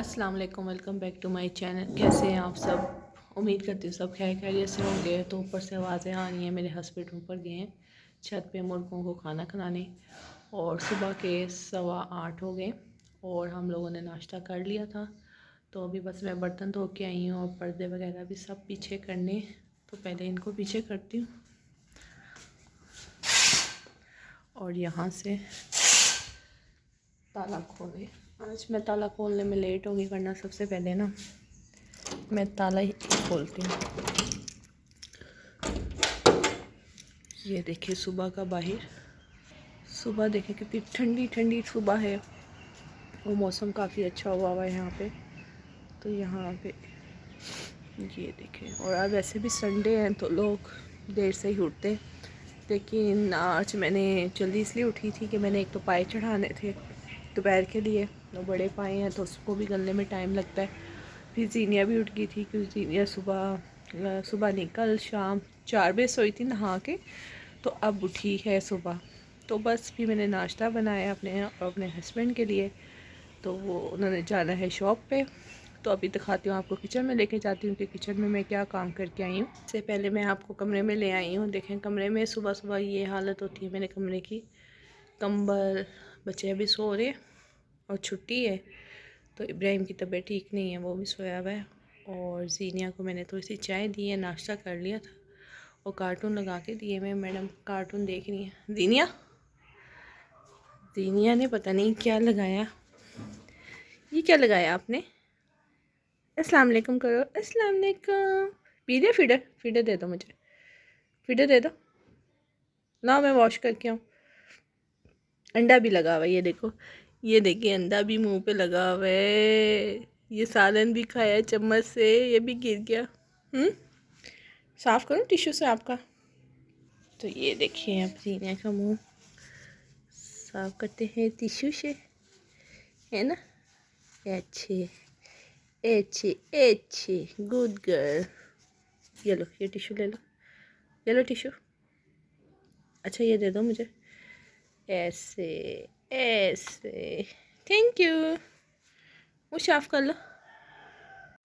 अस्सलाम वालेकुम, welcome back to my channel. कैसे हैं आप सब? उम्मीद करती हूँ सब खैर खैरियत से होंगे। तो ऊपर से आवाज़ें आ रही हैं, मेरे हस्बैंड ऊपर गए हैं छत पे मुर्गों को खाना खिलाने। और सुबह के 8:15 हो गए और हम लोगों ने नाश्ता कर लिया था। तो अभी बस मैं बर्तन धो के आई हूँ और पर्दे वगैरह भी सब पीछे करने। तो पहले इनको पीछे करती हूँ और यहाँ से ताला खोले। आज मैं ताला खोलने में लेट होगी, वरना सबसे पहले ना मैं ताला ही खोलती हूँ। ये देखिए सुबह का बाहर, सुबह देखिए कितनी ठंडी ठंडी सुबह है और मौसम काफ़ी अच्छा हुआ है यहाँ पे। तो यहाँ पे ये देखें, और आज वैसे भी संडे हैं तो लोग देर से ही उठते हैं, लेकिन आज मैंने जल्दी इसलिए उठी थी कि मैंने एक तो पाए चढ़ाने थे दोपहर के लिए। तो बड़े पाए हैं तो उसको भी गलने में टाइम लगता है। फिर जीनिया भी उठ गई थी क्योंकि जीनिया सुबह नहीं, कल शाम 4 बजे सोई थी नहा के, तो अब उठी है सुबह। तो बस फिर मैंने नाश्ता बनाया अपने और अपने हस्बैंड के लिए। तो वो उन्होंने जाना है शॉप पे। तो अभी दिखाती हूँ आपको, किचन में लेके जाती हूँ कि किचन में मैं क्या काम करके आई हूँ। इससे पहले मैं आपको कमरे में ले आई हूँ। देखें कमरे में सुबह सुबह ये हालत होती है मेरे कमरे की। कंबल, बच्चे अभी सो रहे और छुट्टी है तो इब्राहिम की तबीयत ठीक नहीं है, वो भी सोया हुआ है। और जीनिया को मैंने थोड़ी सी चाय दी है, नाश्ता कर लिया था और कार्टून लगा के दिए। मैं मैडम कार्टून देख रही है। जीनिया ने पता नहीं क्या लगाया। ये क्या लगाया आपने? अस्सलाम वालेकुम करो। अस्सलाम वालेकुम। पी दे फीडर, फीडर दे दो मुझे, फीडर दे दो ना, मैं वॉश करके आऊँ। अंडा भी लगा हुआ है, ये देखो, ये देखिए अंडा भी मुंह पे लगा हुआ है। ये सालन भी खाया चम्मच से, ये भी गिर गया। साफ़ करूँ टिश्यू से आपका? तो ये देखिए अब जीनिया का मुंह साफ करते हैं टिश्यू से, है ना। अच्छे अच्छे अच्छे, गुड गर्ल। ये लो, ये टिश्यू ले लो, ये लो टिश्यू। अच्छा ये दे दो मुझे, ऐसे ऐसे, थैंक यू। वो साफ कर लो।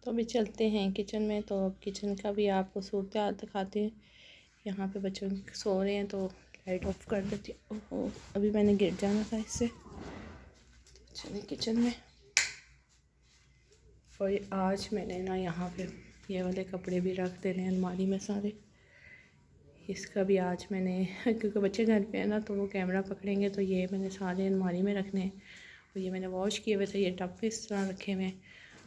तो अभी चलते हैं किचन में। तो अब किचन का भी आपको सूरत हाल दिखाते हैं। यहाँ पे बच्चों सो रहे हैं तो लाइट ऑफ कर देती हूँ। ओहो, अभी मैंने गिर जाना था इससे। तो चलिए किचन में। और आज मैंने ना यहाँ पे ये वाले कपड़े भी रख देने हैं अलमारी में सारे। इसका भी आज मैंने, क्योंकि बच्चे घर पे हैं ना तो वो कैमरा पकड़ेंगे, तो ये मैंने सारे अलमारी में रखने हैं। और ये मैंने वॉश किए हुए थे, ये टब पे इस तरह रखे हुए हैं।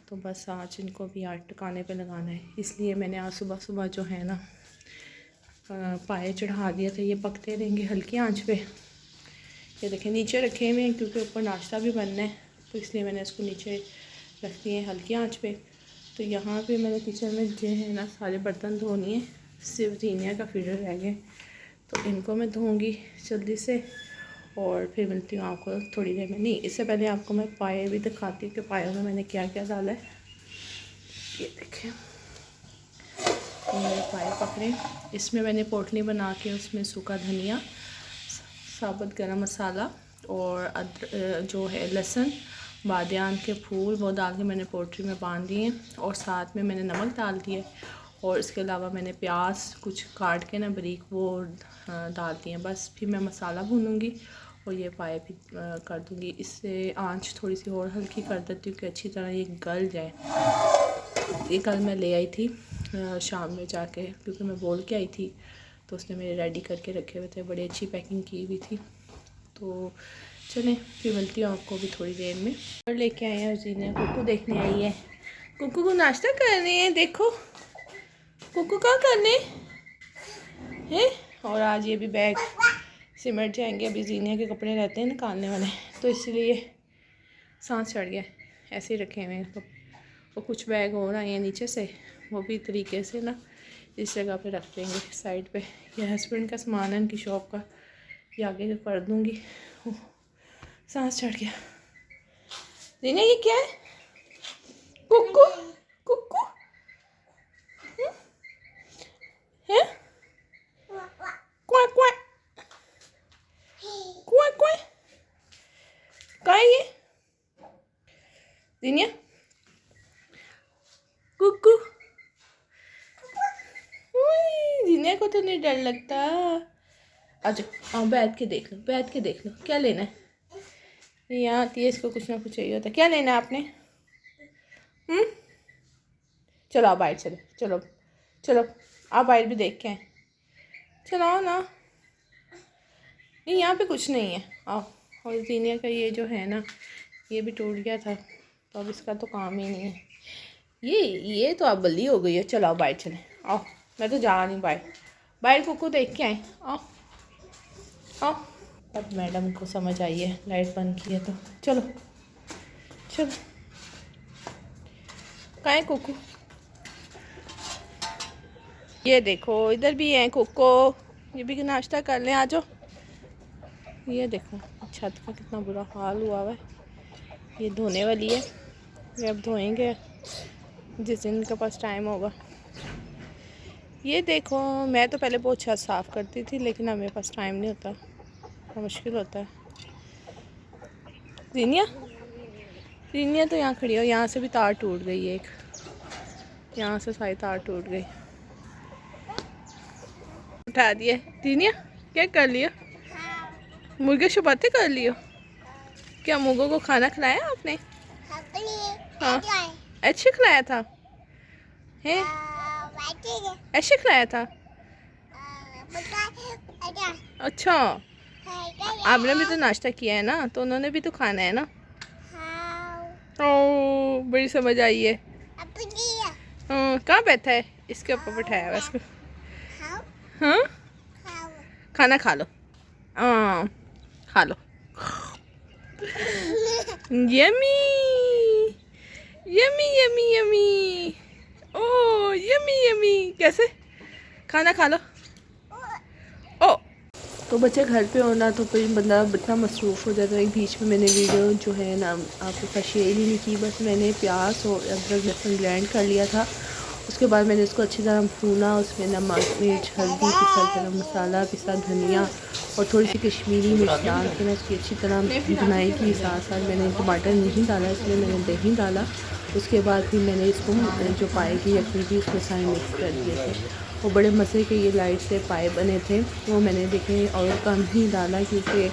तो बस आज इनको भी आज टकाने पे लगाना है, इसलिए मैंने आज सुबह सुबह जो है ना पाए चढ़ा दिए थे। ये पकते रहेंगे हल्की आंच पे। ये देखें नीचे रखे हुए हैं क्योंकि ऊपर नाश्ता भी बनना है, तो इसलिए मैंने इसको नीचे रख दिए हल्की आंच पे। तो यहाँ पे मैंने किचन में जो है ना सारे बर्तन धोनी है, सिर्फ जीनिया का फीडर रह गए। तो इनको मैं धोऊँगी जल्दी से और फिर मिलती हूँ आपको थोड़ी देर में। नहीं, इससे पहले आपको मैं पाए भी दिखाती हूँ कि पायों में मैंने क्या क्या डाला है। ये देखें, मेरे पाए पकड़े। इसमें मैंने पोटली बना के उसमें सूखा धनिया, साबुत गरम मसाला और जो है लहसुन, बादियान के फूल, वो डाल के मैंने पोटली में बांध दिए। और साथ में मैंने नमक डाल दिए और इसके अलावा मैंने प्याज कुछ काट के ना बारीक वो डाल दिए। बस फिर मैं मसाला भूनूंगी और ये पाए भी कर दूंगी। इससे आंच थोड़ी सी और हल्की कर देती हूँ कि अच्छी तरह ये गल जाए। ये कल मैं ले आई थी शाम में जाके, क्योंकि मैं बोल के आई थी तो उसने मेरे रेडी करके रखे हुए थे, बड़ी अच्छी पैकिंग की हुई थी। तो चलें फिर मिलती हूँ आपको भी थोड़ी देर में। और लेके आए हैं जीनिया कुक्कू देखने आई है। कुक्कू को नाश्ता करने हैं, देखो कुक्कू क्या करने हैं। और आज ये भी बैग सिमट जाएंगे, अभी जीनिया के कपड़े रहते हैं निकालने वाले, तो इसलिए सांस चढ़ गया, ऐसे ही रखे हुए हैं। और कुछ बैग और आए हैं नीचे से, वो भी तरीके से ना इस जगह पे रख देंगे साइड पे। ये हस्बैंड का सामान है इनकी शॉप का, ये आगे कर दूँगी। सांस चढ़ गया। जीनिया ये क्या है? कुक्कू कुक्कू है, क्वाक क्वाक क्वाक क्वाक। कहाँ है ये जीनिया? कुकू। जीने को तो नहीं डर लगता। अच्छा आओ बैठ के देख लो, बैठ के देख लो क्या लेना है। यहाँ आती है, इसको कुछ ना कुछ चाहिए होता है। क्या लेना है आपने? चलो आप बाहर चलो, चलो चलो आप बाहर भी देख के आए। चलो आओ ना। नहीं यहाँ पे कुछ नहीं है, आओ। और जीनिया का ये जो है ना, ये भी टूट गया था, तो अब इसका तो काम ही नहीं है। ये तो अब बल्ली हो गई है। चलो आओ बाहर चले, आओ। मैं तो जा नहीं बाहर, बाहर कुकू देख के आए। आओ आओ। अब मैडम को समझ आई है, लाइट बंद की है तो चलो चलो। कहाँ है कुकू? ये देखो इधर भी है कुकू, ये भी नाश्ता कर लें, आ जाओ। ये देखो छत का कितना बुरा हाल हुआ है। ये धोने वाली है, ये अब धोएंगे जिस दिन इनके पास टाइम होगा। ये देखो मैं तो पहले बहुत छत साफ़ करती थी, लेकिन अब मेरे पास टाइम नहीं होता, तो मुश्किल होता है। जीनिया, जीनिया तो यहाँ खड़ी हो। यहाँ से भी तार टूट गई है एक, यहाँ से सारी तार टूट गई। उठा दिए। जीनिया क्या कर लिया? मुर्गे शबाते कर लियो? क्या मुर्गों को खाना खिलाया आपने? हाँ अच्छे खिलाया था है? ऐसे खिलाया था? अच्छा आपने भी तो नाश्ता किया है ना, तो उन्होंने भी तो खाना है ना। ओ बड़ी समझ आई है। कहाँ बैठा है? इसके ऊपर बैठाया है इसको। हाँ खाना खा लो, खा लो। यमी यमी यमी यमी, ओ यमी यमी। कैसे? खाना खा लो। ओ तो बच्चे घर पे होना तो कोई बंदा इतना मसरूफ़ हो जाता है। बीच में मैंने वीडियो जो है ना आपके साथ शेयर ही नहीं की। बस मैंने प्याज और अदरक लहसुन ग्राइंड कर लिया था। उसके बाद मैंने इसको अच्छी तरह भूना, उसमें नमक मिर्च हल्दी पिसा गरम मसाला पिसा धनिया और थोड़ी सी कश्मीरी मिर्च डाल के ना उसकी अच्छी तरह भुनाई की। साथ साथ मैंने टमाटर नहीं डाला, इसलिए मैंने दही डाला। उसके बाद फिर मैंने इसको जो पाए की यखनी थी उसमें सारे मिक्स कर दिए थे। वो बड़े मज़े के ये लाइट से पाए बने थे। वो मैंने देखे और कम ही डाला, क्योंकि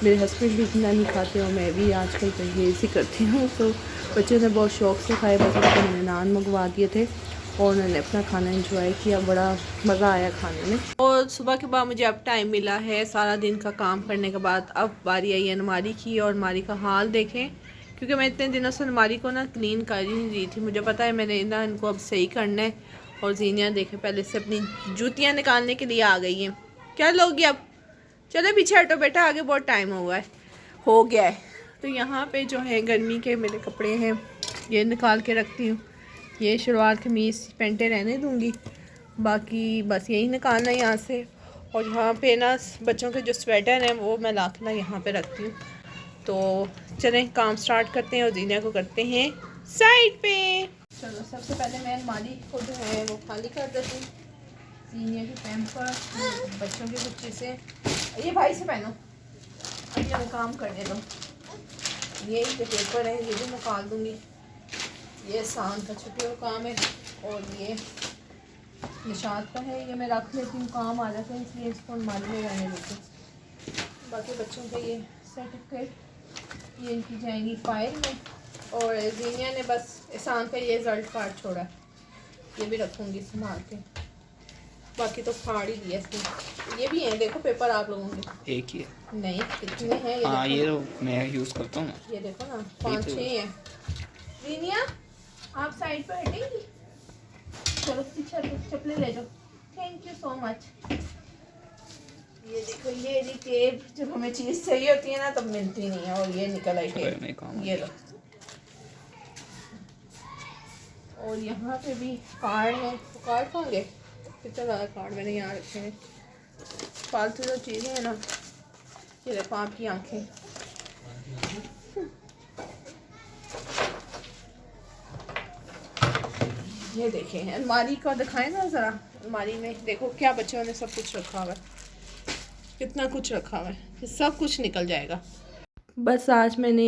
मेरे हस्बैंड भी इतना नहीं खाते और मैं भी आजकल परहेज़ ही करती हूँ। तो बच्चों ने बहुत शौक़ से खाए। बस उनको मैंने नान मंगवा दिए थे और उन्होंने अपना खाना एंजॉय किया। बड़ा मज़ा आया खाने में। और सुबह के बाद मुझे अब टाइम मिला है, सारा दिन का काम करने के बाद अब बारी आई है अलमारी की। और अलमारी का हाल देखें, क्योंकि मैं इतने दिनों से अलमारी को ना क्लीन कर ही नहीं रही थी। मुझे पता है मैंने ना इनको अब सही करना है। और जीनिया देखें पहले से अपनी जूतियाँ निकालने के लिए आ गई हैं। क्या लोगी अब? चलो पीछे हटो बेटा, आगे बहुत टाइम हो गया है। तो यहाँ पे जो है गर्मी के मेरे कपड़े हैं, ये निकाल के रखती हूँ। ये शलवार कमीज़ पेंटें रहने दूँगी, बाकी बस यही निकालना है यहाँ से। और यहाँ पे ना बच्चों के जो स्वेटर हैं वो मैं ला के ना यहाँ पे रखती हूँ। तो चलें काम स्टार्ट करते हैं और जीनिया को करते हैं साइड पे। चलो सबसे पहले मैं अलमारी को जो है वो खाली कर देती हूँ। जीनिया के पैम्पर, बच्चों की कुछ चीज़ें, ये भाई से पहनो, अभी हमें काम करने दो। ये जो पेपर है ये भी निकाल दूँगी, ये आसान का छुट्टियों का काम है। और ये निशात का है, ये मैं रख लेती हूँ, काम आ जाता है इसलिए इसको अलमारी में रहने देती हूँ। बाकी बच्चों के ये सर्टिफिकेट ये इनकी जाएंगी फाइल में। और जीनिया ने बस एहसान का ये रिजल्ट कार्ड छोड़ा, ये भी रखूँगी संभाल के। बाकी तो फाड़ ही दिया इसने। ये भी हैं देखो पेपर आप लोगों के। एक ही है? नहीं कितने हैं ये? हाँ ये मैं यूज़ करता हूँ, ये देखो ना 5-6 हैं। जीनिया आप साइड पर हटेंगी? चलो पीछे चप्पलें ले जाओ। Thank you so much. ये देखो ये टेप, जब हमें चीज़ चाहिए होती है ना तब मिलती नहीं है, और ये निकल आई टेप, ये लो। और यहाँ पे भी कार्ड है, तो कार्ड होंगे कितना ज़्यादा कार्ड मैंने यहाँ रखे हैं। फालतू जो चीज़ें हैं ना, ये देखो आपकी आँखें। ये देखें अलमारी का दिखाएं ना ज़रा। अलमारी में देखो क्या बच्चों ने सब कुछ रखा हुआ है, कितना कुछ रखा हुआ है, सब कुछ निकल जाएगा। बस आज मैंने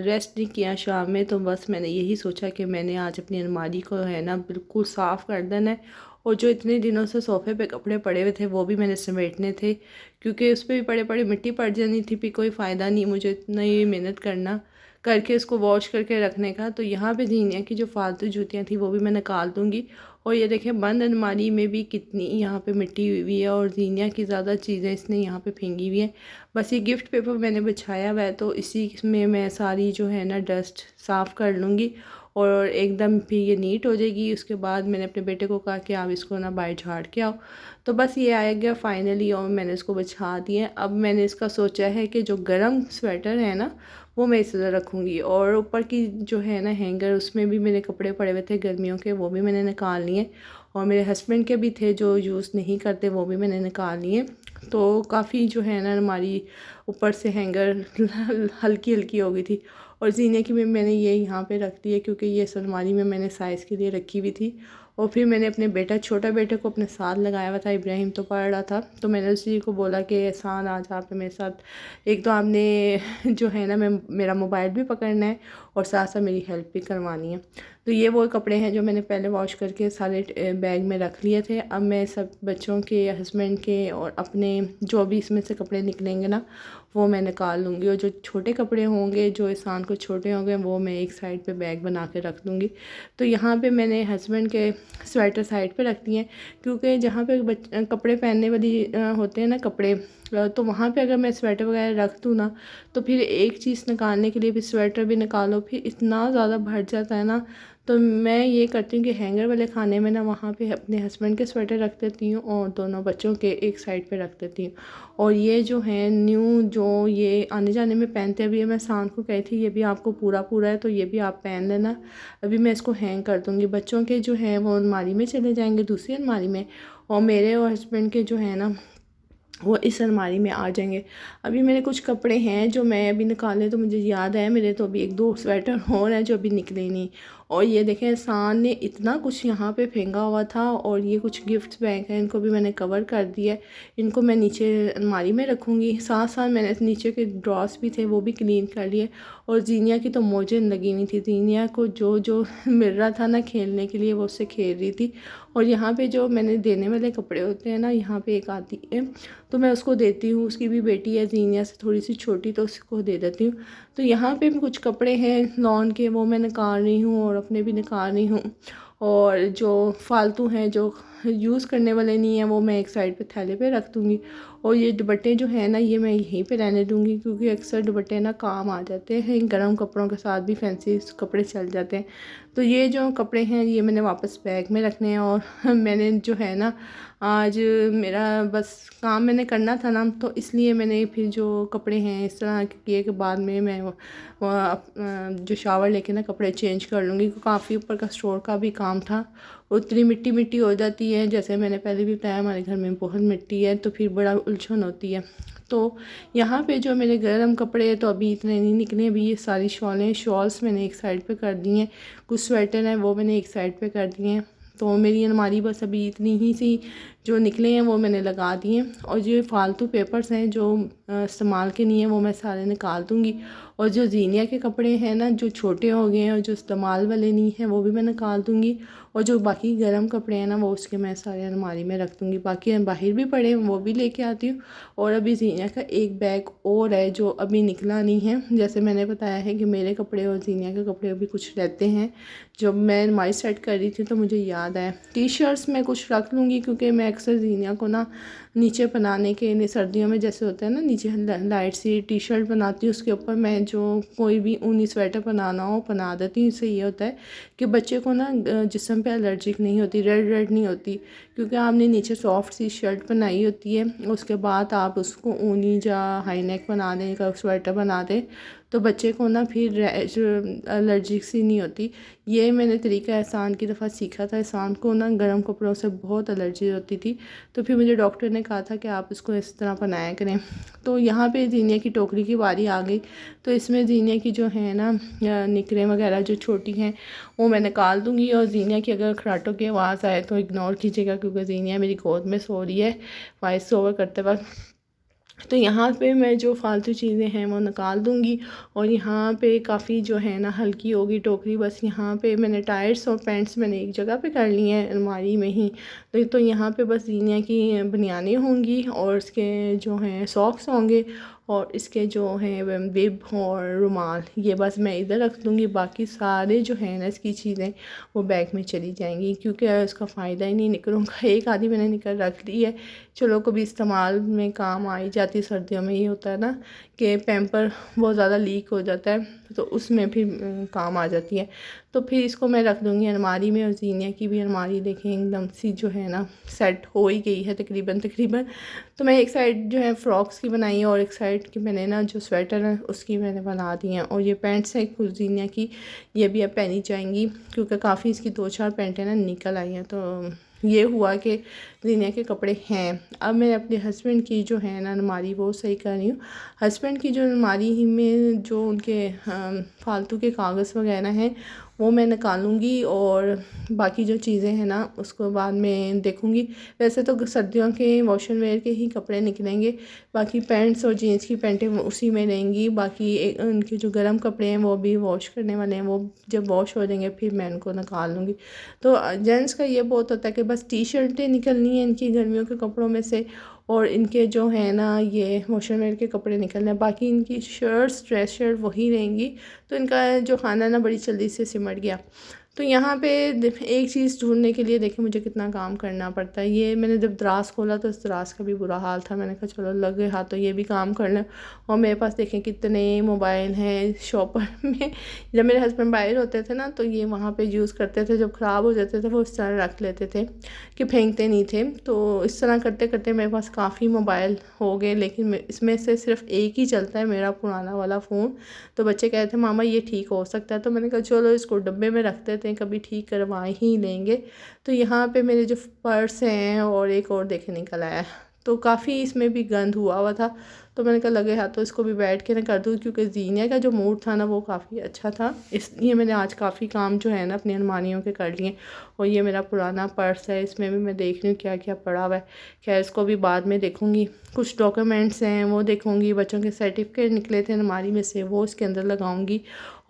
रेस्ट नहीं किया शाम में, तो बस मैंने यही सोचा कि मैंने आज अपनी अलमारी को है ना बिल्कुल साफ़ कर देना है। और जो इतने दिनों से सोफ़े पे कपड़े पड़े हुए थे वो भी मैंने समेटने थे, क्योंकि उस पर भी पड़े पड़े मिट्टी पड़ जानी थी। फिर कोई फ़ायदा नहीं मुझे इतना ये मेहनत करना करके उसको वॉश करके रखने का। तो यहाँ पे जीनिया की जो फालतू जूतियाँ थी वो भी मैं निकाल दूँगी। और ये देखें बंद अलमारी में भी कितनी यहाँ पे मिट्टी हुई हुई है, और जीनिया की ज़्यादा चीज़ें इसने यहाँ पे फेंकी हुई हैं। बस ये गिफ्ट पेपर मैंने बिछाया हुआ है, तो इसी में मैं सारी जो है ना डस्ट साफ़ कर लूँगी और एकदम फिर ये नीट हो जाएगी। उसके बाद मैंने अपने बेटे को कहा कि आप इसको ना बाहर झाड़ के आओ। तो बस ये आ गया फाइनली और मैंने इसको बिछा दिया। अब मैंने इसका सोचा है कि जो गर्म स्वेटर है ना वो मैं इस तरह रखूँगी, और ऊपर की जो है ना हैंगर उसमें भी मेरे कपड़े पड़े हुए थे गर्मियों के, वो भी मैंने निकाल लिए। और मेरे हस्बैंड के भी थे जो यूज़ नहीं करते, वो भी मैंने निकाल लिए। तो काफ़ी जो है ना हमारी ऊपर से हैंगर हल्की हल्की हो गई थी। और जीने की भी मैंने ये यहाँ पे रख दी है, क्योंकि ये अलमारी में मैंने साइज़ के लिए रखी हुई थी। और फिर मैंने अपने छोटा बेटे को अपने साथ लगाया हुआ था, इब्राहिम तो पढ़ रहा था, तो मैंने उसी को बोला कि एहसान आज आप मेरे साथ एक तो आपने जो है ना मैं मेरा मोबाइल भी पकड़ना है और साथ साथ मेरी हेल्प भी करवानी है। तो ये वो कपड़े हैं जो मैंने पहले वॉश करके सारे बैग में रख लिए थे। अब मैं सब बच्चों के, हस्बैंड के और अपने जो भी इसमें से कपड़े निकलेंगे ना वो मैं निकाल लूँगी। और जो छोटे कपड़े होंगे जो एहसान को छोटे होंगे वो मैं एक साइड पे बैग बना के रख दूँगी। तो यहाँ पे मैंने हस्बैंड के स्वेटर साइड पे रख दिए हैं, क्योंकि जहाँ पे कपड़े पहनने वाली होते हैं ना कपड़े, तो वहाँ पे अगर मैं स्वेटर वगैरह रख दूँ ना तो फिर एक चीज़ निकालने के लिए भी स्वेटर भी निकालो, फिर इतना ज़्यादा भर जाता है ना। तो मैं ये करती हूँ कि हैंगर वाले खाने में ना वहाँ पे अपने हस्बैंड के स्वेटर रख देती हूँ और दोनों बच्चों के एक साइड पे रख देती हूँ। और ये जो है न्यू जो ये आने जाने में पहनते अभी मैं शाम को कही थी ये भी आपको पूरा पूरा है तो ये भी आप पहन लेना। अभी मैं इसको हैंग कर दूँगी। बच्चों के जो हैं वो अलमारी में चले जाएंगे दूसरी अलमारी में, और मेरे और हस्बैंड के जो है ना वो इस अलमारी में आ जाएंगे। अभी मेरे कुछ कपड़े हैं जो मैं अभी निकाले, तो मुझे याद है मेरे तो अभी एक दो स्वेटर और हैं जो अभी निकले नहीं। और ये देखें एहसान ने इतना कुछ यहाँ पे फेंका हुआ था, और ये कुछ गिफ्ट्स बैग हैं इनको भी मैंने कवर कर दिया है। इनको मैं नीचे अलमारी में रखूँगी। साथ साथ मैंने नीचे के ड्रॉस भी थे वो भी क्लीन कर लिए। और जीनिया की तो मौजें लगी हुई थी, जीनिया को जो जो मिल रहा था ना खेलने के लिए वो उससे खेल रही थी। और यहाँ पे जो मैंने देने वाले कपड़े होते हैं ना, यहाँ पे एक आती है तो मैं उसको देती हूँ, उसकी भी बेटी है जीनिया से थोड़ी सी छोटी तो उसको दे देती हूँ। तो यहाँ पे भी कुछ कपड़े हैं लॉन के वो मैं निकाल रही हूँ और अपने भी निकाल रही हूँ। और जो फालतू हैं जो यूज़ करने वाले नहीं हैं वो मैं एक साइड पे थैले पे रख दूँगी। और ये दुपट्टे जो हैं ना ये मैं यहीं पे रहने दूँगी, क्योंकि अक्सर दुपट्टे ना काम आ जाते हैं, गर्म कपड़ों के साथ भी फैंसी कपड़े चल जाते हैं। तो ये जो कपड़े हैं ये मैंने वापस बैग में रखने हैं। और मैंने जो है ना आज मेरा बस काम मैंने करना था ना, तो इसलिए मैंने फिर जो कपड़े हैं इस तरह किए कि बाद में मैं जो शावर लेके ना कपड़े चेंज कर लूँगी, क्योंकि काफ़ी ऊपर का स्टोर का भी काम था। उतनी मिट्टी मिट्टी हो जाती है, जैसे मैंने पहले भी बताया हमारे घर में बहुत मिट्टी है तो फिर बड़ा उलझन होती है। तो यहाँ पे जो मेरे गर्म कपड़े हैं तो अभी इतने नहीं निकले। अभी ये सारी शॉल्स मैंने एक साइड पे कर दी हैं, कुछ स्वेटर हैं वो मैंने एक साइड पे कर दिए हैं। तो मेरी अलमारी बस अभी इतनी ही सी जो निकले हैं वो मैंने लगा दिए। और जो फालतू पेपर्स हैं जो इस्तेमाल के नहीं हैं वो मैं सारे निकाल दूँगी। और जो जीनिया के कपड़े हैं ना जो छोटे हो गए हैं और जो इस्तेमाल वाले नहीं हैं वो भी मैं निकाल दूँगी। और जो बाकी गर्म कपड़े हैं ना वो उसके मैं सारे अलमारी में रख दूँगी। बाकी बाहर भी पड़े हैं वो भी लेके आती हूँ। और अभी जीनिया का एक बैग और है जो अभी निकला नहीं है। जैसे मैंने बताया है कि मेरे कपड़े और जीनिया के कपड़े अभी कुछ रहते हैं। जब मैं अलमारी सेट कर रही थी तो मुझे याद आया टी शर्ट्स मैं कुछ रख लूँगी, क्योंकि मैं अक्सर जीनिया को ना नीचे पहनाने के लिए सर्दियों में जैसे होता है ना नीचे लाइट सी टी शर्ट बनाती हूँ, उसके ऊपर मैं जो कोई भी ऊनी स्वेटर पहनाना हो पहना देती हूँ। इससे ये होता है कि बच्चे को ना जिस्म पे एलर्जिक नहीं होती, रेड रेड नहीं होती, क्योंकि आपने नीचे सॉफ्ट सी शर्ट बनाई होती है उसके बाद आप उसको ऊनी या हाई नेक बना दें का स्वेटर बना दें तो बच्चे को ना फिर एलर्जिक सी नहीं होती। ये मैंने तरीका एहसान की दफ़ा सीखा था। एहसान को ना गर्म कपड़ों से बहुत एलर्जी होती थी, तो फिर मुझे डॉक्टर ने कहा था कि आप इसको इस तरह बनाया करें। तो यहाँ पे जीनिया की टोकरी की बारी आ गई, तो इसमें जीनिया की जो है ना निकरें वगैरह जो छोटी हैं वो मैं निकाल दूँगी। और जीनिया की अगर खराटों की आवाज़ आए तो इग्नोर कीजिएगा, क्योंकि जीनिया मेरी गोद में सो रही है वॉइस ओवर करते वक्त। तो यहाँ पे मैं जो फालतू चीज़ें हैं वो निकाल दूँगी। और यहाँ पे काफ़ी जो है ना हल्की होगी टोकरी। बस यहाँ पे मैंने टायर्स और पैंट्स मैंने एक जगह पे कर लिए हैं अलमारी में ही। तो यहाँ पे बस जीनिया की बनियानें होंगी और इसके जो हैं सॉक्स होंगे और इसके जो हैं बिब और रुमाल, ये बस मैं इधर रख दूँगी। बाकी सारे जो है ना इसकी चीज़ें वो बैग में चली जाएंगी, क्योंकि इसका फ़ायदा ही नहीं निकलों का। एक आधी मैंने निकल रख ली है, चलो कभी इस्तेमाल में काम आ ही जाती। सर्दियों में ये होता है ना कि पैम्पर बहुत ज़्यादा लीक हो जाता है, तो उसमें फिर काम आ जाती है। तो फिर इसको मैं रख दूँगी अलमारी में। और जीनिया की भी अलमारी देखें एकदम सी जो है ना सेट हो ही गई है तकरीबन तकरीबन। तो मैं एक साइड जो है फ़्रॉक्स की बनाई है और एक साइड की मैंने ना जो स्वेटर है उसकी मैंने बना दी हैं। और ये पैंट्स है कुछ जीनिया की, ये भी अब पहनी जाएंगी, क्योंकि काफ़ी इसकी 2-4 पैंटें ना निकल आई हैं। तो ये हुआ कि जीनिया के कपड़े हैं। अब मैं अपने हस्बैंड की जो है ना अलमारी वो सही कर रही हूँ। हस्बैंड की जो अलमारी में जो उनके फालतू के कागज़ वगैरह हैं वो मैं निकालूंगी, और बाकी जो चीज़ें हैं ना उसको बाद में देखूंगी। वैसे तो सर्दियों के वॉशन वेयर के ही कपड़े निकलेंगे, बाकी पैंट्स और जीन्स की पैंटें उसी में रहेंगी। बाकी उनके जो गर्म कपड़े हैं वो भी वॉश करने वाले हैं, वो जब वॉश हो जाएंगे फिर मैं उनको निकाल लूँगी। तो जेंट्स का ये बहुत होता है कि बस टी शर्टें निकलनी है इनकी गर्मियों के कपड़ों में से, और इनके जो है ना ये वॉशन वेयर के कपड़े निकलने हैं। बाकी इनकी शर्ट्स ड्रेस शर्ट वही रहेंगी। तो इनका जो खाना ना बड़ी जल्दी से सिमट गया। तो यहाँ पे एक चीज़ ढूंढने के लिए देखिए मुझे कितना काम करना पड़ता है। ये मैंने जब दराज खोला तो इस दराज का भी बुरा हाल था। मैंने कहा चलो लगे हाथ तो ये भी काम कर लें। और मेरे पास देखें कितने मोबाइल हैं शॉपर में। जब मेरे हस्बैंड बाहर होते थे ना तो ये वहाँ पे यूज़ करते थे, जब ख़राब हो जाते थे वो इस तरह रख लेते थे कि फेंकते नहीं थे। तो इस तरह करते करते मेरे पास काफ़ी मोबाइल हो गए, लेकिन इसमें से सिर्फ एक ही चलता है मेरा पुराना वाला फ़ोन। तो बच्चे कहते थे मामा ये ठीक हो सकता है, तो मैंने कहा चलो इसको डब्बे में रख देते हैं, कभी ठीक करवा ही लेंगे। तो यहाँ पे मेरे जो पर्स हैं और एक और देखे निकल आया है, तो काफ़ी इसमें भी गंद हुआ हुआ था। तो मैंने कहा लगे हाथ तो इसको भी बैठ के ना कर दूँ, क्योंकि जीनिया का जो मूड था ना वो काफ़ी अच्छा था, इसलिए मैंने आज काफ़ी काम जो है ना अपनी अलमारियों के कर लिए। और ये मेरा पुराना पर्स है, इसमें भी मैं देख रही हूँ क्या क्या पड़ा हुआ है। खैर इसको भी बाद में देखूँगी। कुछ डॉक्यूमेंट्स हैं वो देखूँगी, बच्चों के सर्टिफिकेट निकले थे अलमारी में से वो इसके अंदर लगाऊँगी।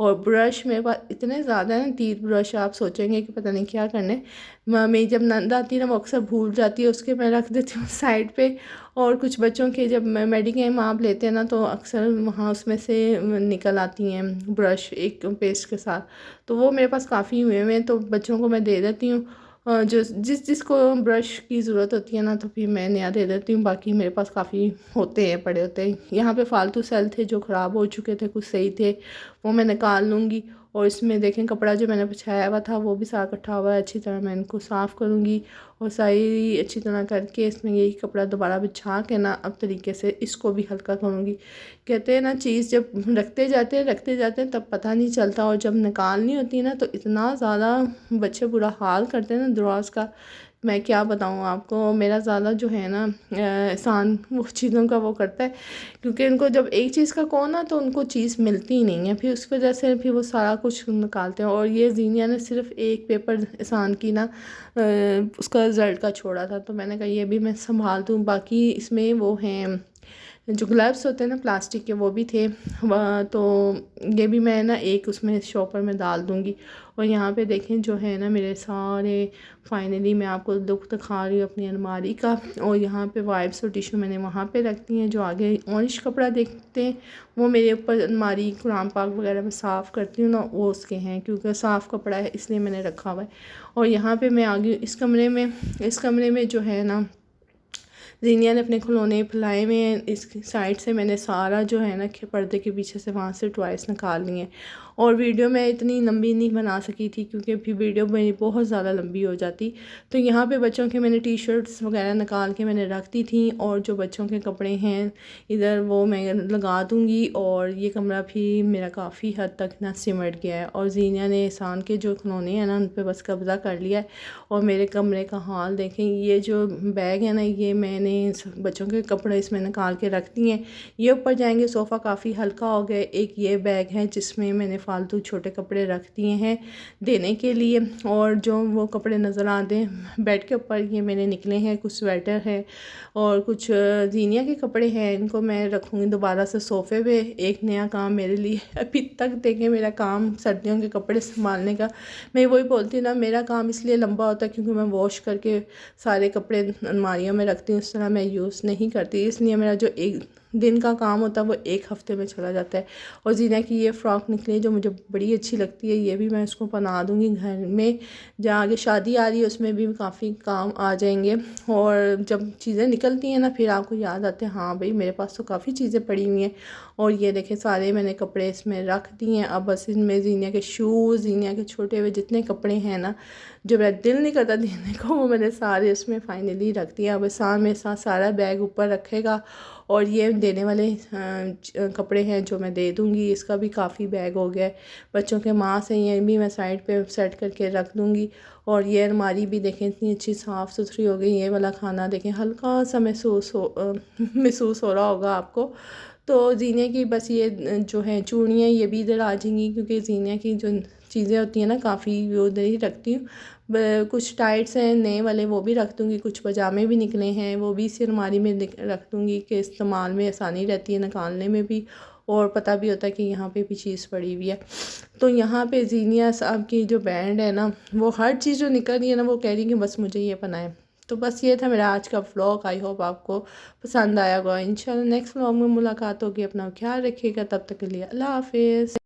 और ब्रश मेरे पास इतने ज़्यादा हैं, 3 ब्रश, आप सोचेंगे कि पता नहीं क्या करने। मेरी जब नंद आती है ना वो अक्सर भूल जाती है, उसके मैं रख देती हूँ साइड पे। और कुछ बच्चों के जब मेडिकेम आप लेते हैं ना तो अक्सर वहाँ उसमें से निकल आती हैं ब्रश एक पेस्ट के साथ। तो वो मेरे पास काफ़ी हुए हैं, तो बच्चों को मैं दे देती हूँ। जो जिसको ब्रश की ज़रूरत होती है ना तो फिर मैं नया दे देती हूँ। बाकी मेरे पास काफ़ी होते हैं, पड़े होते हैं। यहाँ पे फालतू सेल थे जो ख़राब हो चुके थे, कुछ सही थे, वो मैं निकाल लूँगी। और इसमें देखें कपड़ा जो मैंने बिछाया हुआ था वो भी सारा इकट्ठा हुआ है, अच्छी तरह मैं इनको साफ़ करूँगी। और सारी अच्छी तरह करके इसमें यही कपड़ा दोबारा बिछा के ना अब तरीके से इसको भी हल्का करूँगी। कहते हैं ना चीज़ जब रखते जाते हैं तब पता नहीं चलता, और जब निकालनी होती है ना तो इतना ज़्यादा बच्चे बुरा हाल करते हैं ना दराज का, मैं क्या बताऊँ आपको। मेरा ज़्यादा जो है ना एहसान वो चीज़ों का वो करता है, क्योंकि उनको जब एक चीज़ का कहो ना तो उनको चीज़ मिलती ही नहीं है, फिर उस वजह से फिर वो सारा कुछ निकालते हैं। और ये जीनिया ने सिर्फ एक पेपर एहसान की ना उसका रिज़ल्ट का छोड़ा था, तो मैंने कहा ये भी मैं संभाल दूँ। बाकी इसमें वो हैं जो ग्लव्स होते हैं ना प्लास्टिक के वो भी थे, तो ये भी मैं ना एक उसमें शॉपर में डाल दूँगी। और यहाँ पे देखें जो है ना मेरे सारे फाइनली मैं आपको लुक दिखा रही हूँ अपनी अलमारी का। और यहाँ पे वाइप्स और टिशू मैंने वहाँ पे रख दी हैं। जो आगे ऑरेंज कपड़ा देखते हैं वो मेरे ऊपर अलमारी कुरान पाक वगैरह में साफ़ करती हूँ ना वो उसके हैं, क्योंकि साफ़ कपड़ा है इसलिए मैंने रखा हुआ है। और यहाँ पे मैं आ गई इस कमरे में जो है ना जीनिया ने अपने खिलौने फैलाए हुए हैं। इस साइड से मैंने सारा जो है ना पर्दे के पीछे से वहाँ से टॉयस निकाल लिए। और वीडियो मैं इतनी लंबी नहीं बना सकी थी, क्योंकि फिर वीडियो मेरी बहुत ज़्यादा लंबी हो जाती। तो यहाँ पे बच्चों के मैंने टी शर्ट्स वगैरह निकाल के मैंने रख दी थी, और जो बच्चों के कपड़े हैं इधर वो मैं लगा दूँगी। और ये कमरा भी मेरा काफ़ी हद तक ना सिमट गया है। और जीनिया ने एहसान के जो खिलौने हैं ना उन पर बस कब्ज़ा कर लिया है। और मेरे कमरे का हाल देखें, ये जो बैग है ना ये मैंने बच्चों के कपड़े इसमें निकाल के रख दिए हैं। ये ऊपर जाएंगे, सोफ़ा काफ़ी हल्का हो गया। एक ये बैग है जिसमें मैंने फ़ालतू छोटे कपड़े रख दिए हैं देने के लिए। और जो वो कपड़े नज़र आते हैं बेड के ऊपर, ये मेरे निकले हैं, कुछ स्वेटर है और कुछ जीनिया के कपड़े हैं। इनको मैं रखूँगी दोबारा से सोफ़े पे। एक नया काम मेरे लिए अभी तक देखें, मेरा काम सर्दियों के कपड़े संभालने का। मैं वही बोलती हूँ ना, मेरा काम इसलिए लंबा होता है क्योंकि मैं वॉश करके सारे कपड़े अलमारियों में रखती हूँ, उस तरह मैं यूज़ नहीं करती। इसलिए मेरा जो एक दिन का काम होता है वो एक हफ़्ते में चला जाता है। और जीना की ये फ़्रॉक निकली है जो मुझे बड़ी अच्छी लगती है, ये भी मैं उसको बना दूँगी घर में। जहाँ आगे शादी आ रही है उसमें भी काफ़ी काम आ जाएंगे। और जब चीज़ें निकलती हैं ना फिर आपको याद आते हैं, हाँ भाई मेरे पास तो काफ़ी चीज़ें पड़ी हुई हैं। और ये देखें सारे मैंने कपड़े इसमें रख दिए हैं। अब बस इनमें जीनिया के शूज़, जीनिया के छोटे हुए जितने कपड़े हैं ना जो मेरा दिल नहीं करता देने को, वो मैंने सारे इसमें फाइनली रख दिया। अब साथ में सारा बैग ऊपर रखेगा। और ये देने वाले कपड़े हैं जो मैं दे दूँगी। इसका भी काफ़ी बैग हो गया है। बच्चों के मास्क हैं, ये भी मैं साइड पे सेट करके रख दूँगी। और ये अलमारी भी देखें इतनी अच्छी साफ़ सुथरी हो गई। ये वाला खाना देखें हल्का सा महसूस हो रहा होगा आपको। तो जीने की बस ये जो है चूड़ियाँ ये भी इधर आ जाएंगी, क्योंकि जीने की जो चीज़ें होती हैं ना काफ़ी वो उधर ही रखती हूँ। कुछ टाइट्स हैं नए वाले वो भी रख दूँगी, कुछ पजामे भी निकले हैं वो भी इसी अलमारी में रख दूँगी कि इस्तेमाल में आसानी रहती है, निकालने में भी। और पता भी होता है कि यहाँ पे भी चीज़ पड़ी हुई है। तो यहाँ पे जीनिया साहब की जो बैंड है ना, वो हर चीज़ जो निकल रही है ना वो कह रही है कि बस मुझे ये बनाए। तो बस ये था मेरा आज का व्लॉग। आई होप आपको पसंद आया होगा। इंशाल्लाह नेक्स्ट व्लॉग में मुलाकात होगी। अपना ख्याल रखिएगा, तब तक के लिए अल्लाह हाफिज़।